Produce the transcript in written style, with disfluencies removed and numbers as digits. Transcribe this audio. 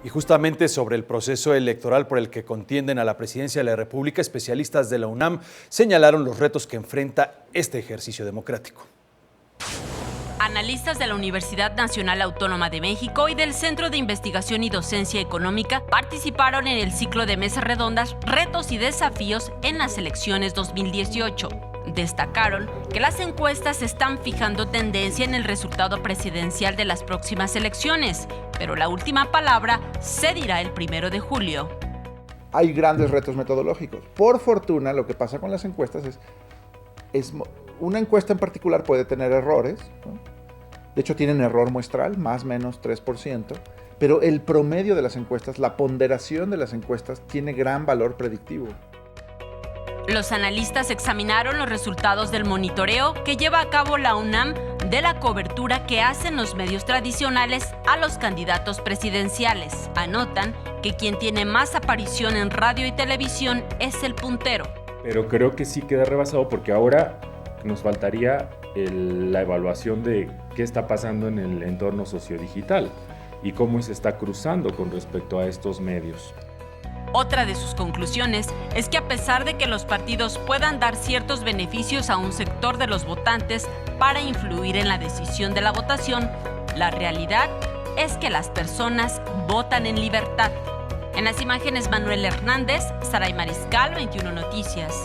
Y justamente sobre el proceso electoral por el que contienden a la presidencia de la República, especialistas de la UNAM señalaron los retos que enfrenta este ejercicio democrático. Analistas de la Universidad Nacional Autónoma de México y del Centro de Investigación y Docencia Económica participaron en el ciclo de mesas redondas Retos y Desafíos en las elecciones 2018. Destacaron que las encuestas están fijando tendencia en el resultado presidencial de las próximas elecciones, pero la última palabra se dirá el 1 de julio. Hay grandes retos metodológicos. Por fortuna, lo que pasa con las encuestas es una encuesta en particular puede tener errores, ¿no? De hecho, tienen error muestral, más o menos 3%, pero el promedio de las encuestas, la ponderación de las encuestas, tiene gran valor predictivo. Los analistas examinaron los resultados del monitoreo que lleva a cabo la UNAM de la cobertura que hacen los medios tradicionales a los candidatos presidenciales. Anotan que quien tiene más aparición en radio y televisión es el puntero. Pero creo que sí queda rebasado porque ahora nos faltaría la evaluación de qué está pasando en el entorno sociodigital y cómo se está cruzando con respecto a estos medios. Otra de sus conclusiones es que a pesar de que los partidos puedan dar ciertos beneficios a un sector de los votantes para influir en la decisión de la votación, la realidad es que las personas votan en libertad. En las imágenes, Manuel Hernández, Saray Mariscal, 21 Noticias.